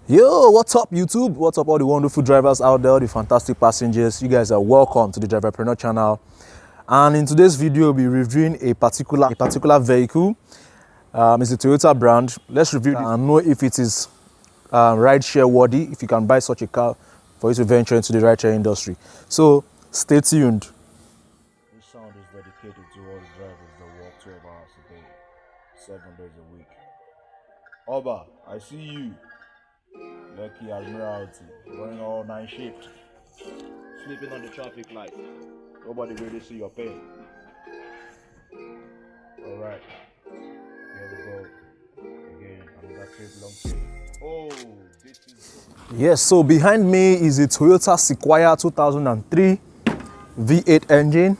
Yo, what's up YouTube? What's up all the wonderful drivers out there, the fantastic passengers? You guys are welcome to the Driverpreneur channel. And in today's video, we'll be reviewing a particular vehicle. It's a Toyota brand. Let's review it and know if it is ride-share worthy, if you can buy such a car for you to venture into the ride-share industry. So stay tuned. This sound is dedicated to all the drivers that work 12 hours a day, 7 days a week. Oba, I see you. Lucky Admiralty, running all 9 shifts, sleeping on the traffic light. Nobody really see your pain. Alright, here we go. Again, another trip, long trip. Oh, this is... Yes, so behind me is a Toyota Sequoia 2003 V8 engine.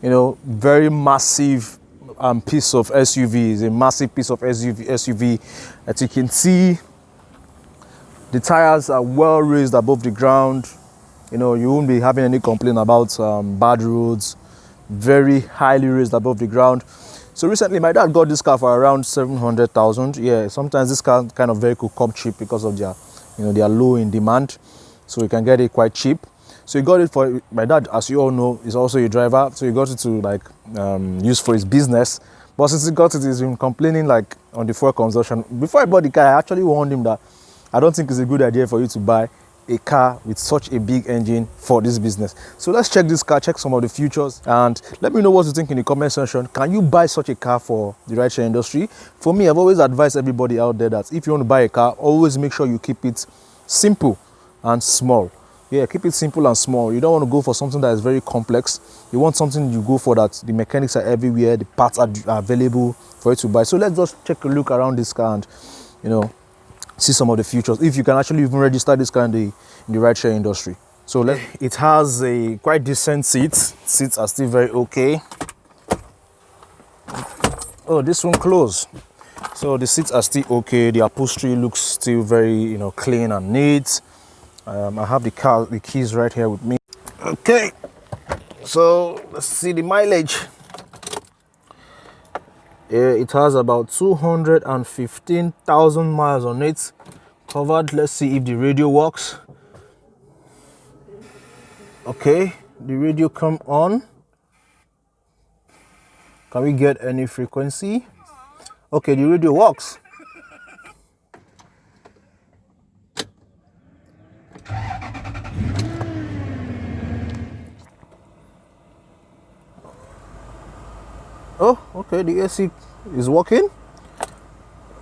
You know, very massive piece of SUV. It's a massive piece of SUV. As you can see, the tires are well raised above the ground. You know, you won't be having any complaint about bad roads. Very highly raised above the ground. So recently, my dad got this car for around 700,000. Yeah, sometimes this kind of vehicle come cheap because of their, you know, they are low in demand. So you can get it quite cheap. So he got it for, my dad, as you all know, is also a driver. So he got it to like use for his business. But since he got it, he's been complaining like on the fuel consumption. Before I bought the car, I actually warned him that I don't think it's a good idea for you to buy a car with such a big engine for this business. So let's check this car, check some of the features, and let me know what you think in the comment section. Can you buy such a car for the rideshare industry? For me, I've always advised everybody out there that if you want to buy a car, always make sure you keep it simple and small. Yeah, keep it simple and small. You don't want to go for something that is very complex. You want something you go for that the mechanics are everywhere, the parts are available for you to buy. So let's just take a look around this car and, you know, see some of the features, if you can actually even register this car in the rideshare industry. So it has a quite decent seats are still very okay. Oh, this one closed, so the seats are still okay. The upholstery looks still very, you know, clean and neat. I have the keys right here with me. Okay, so let's see the mileage. It has about 215,000 miles on it covered. Let's see if the radio works. Okay, the radio come on. Can we get any frequency? Okay, the radio works. Oh, okay, the AC is working.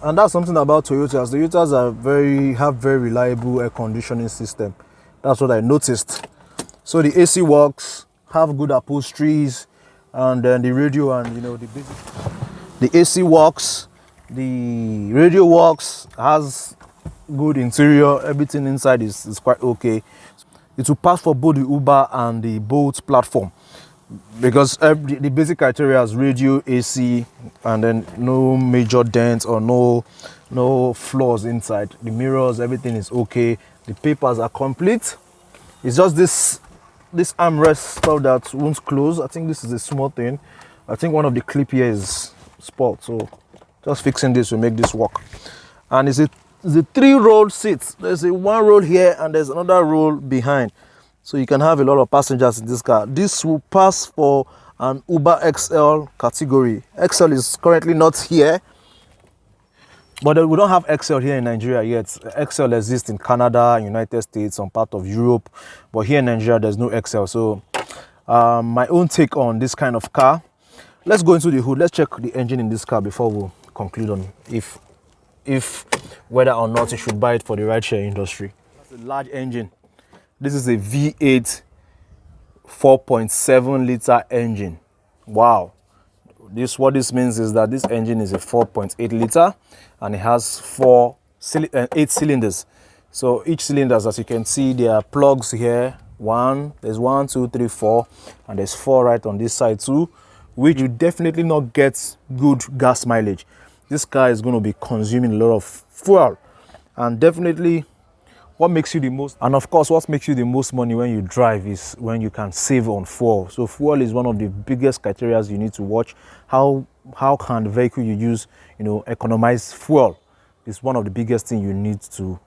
And that's something about Toyotas. The Toyotas have very reliable air conditioning system. That's what I noticed. So the AC works, have good upholsteries, and then the radio and, you know, the AC works, the radio works, has good interior, everything inside is quite okay. It will pass for both the Uber and the Bolt platform, because the basic criteria is radio, AC, and then no major dents or no flaws inside. The mirrors, everything is okay. The papers are complete. It's just this armrest stuff that won't close. I think this is a small thing. I think one of the clip here is spot, so just fixing this will make this work. And it's a 3-row seat. There's a 1 row here and there's another row behind. So you can have a lot of passengers in this car. This will pass for an Uber XL category. XL is currently not here, but we don't have XL here in Nigeria yet. XL exists in Canada, United States, some part of Europe, but here in Nigeria there's no XL. So my own take on this kind of car. Let's go into the hood. Let's check the engine in this car before we conclude on if whether or not you should buy it for the rideshare industry. That's a large engine. This is a V8 4.7 liter engine. Wow. What this means is that this engine is a 4.8 liter and it has 8 cylinders. So each cylinder, as you can see, there are plugs here. There's 1, 2, 3, 4, and there's 4 right on this side too, which you definitely not get good gas mileage. This car is going to be consuming a lot of fuel, and definitely what makes you the most, and of course what makes you the most money when you drive is when you can save on fuel. So fuel is one of the biggest criteria you need to watch. How can the vehicle you use, you know, economize fuel? It's one of the biggest things you need to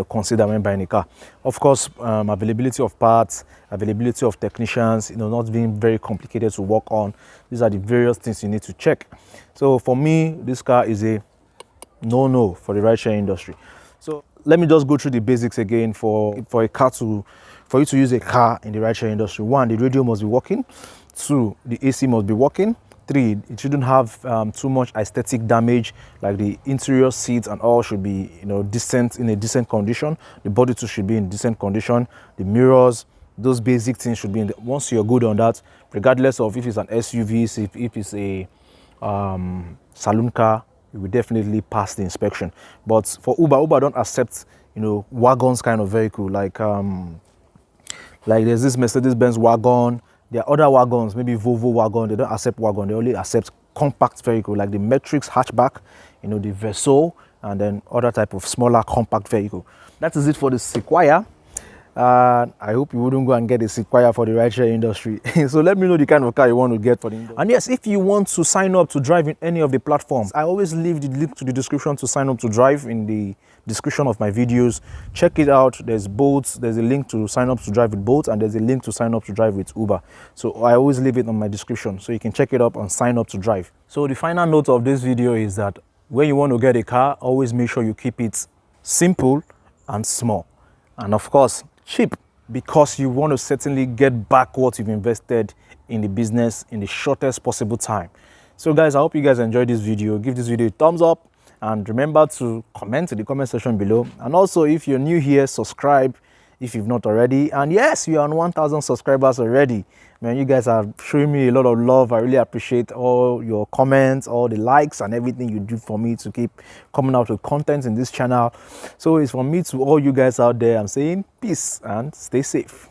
consider when buying a car. Of course, availability of parts, availability of technicians, not being very complicated to work on. These are the various things you need to check. So for me, this car is a no for the ride share industry. So let me just go through the basics again for you to use a car in the ride share industry. 1, the radio must be working. 2, the AC must be working. 3, it shouldn't have too much aesthetic damage, like the interior seats and all should be in a decent condition. The body too should be in decent condition. The mirrors, those basic things should be in once you're good on that, regardless of if it's an SUV, if it's a saloon car, you will definitely pass the inspection. But for Uber don't accept wagons kind of vehicle, like there's this Mercedes-Benz wagon. There are other wagons, maybe Volvo wagon. They don't accept wagon. They only accept compact vehicle, like the Matrix hatchback, the Verso, and then other type of smaller compact vehicle. That is it for the Sequoia. I hope you wouldn't go and get a Sequoia for the rideshare industry. So let me know the kind of car you want to get for the industry. And yes, if you want to sign up to drive in any of the platforms, I always leave the link to the description to sign up to drive in the description of my videos. Check it out. There's Bolt, there's a link to sign up to drive with Bolt, and there's a link to sign up to drive with Uber. So I always leave it on my description so you can check it up and sign up to drive. So the final note of this video is that when you want to get a car, always make sure you keep it simple and small, and of course cheap, because you want to certainly get back what you've invested in the business in the shortest possible time. So guys, I hope you guys enjoyed this video. Give this video a thumbs up and remember to comment in the comment section below. And also, if you're new here, subscribe if you've not already. And yes, we are on 1,000 subscribers already. Man, you guys are showing me a lot of love. I really appreciate all your comments, all the likes and everything you do for me to keep coming out with content in this channel. So it's from me to all you guys out there. I'm saying peace and stay safe.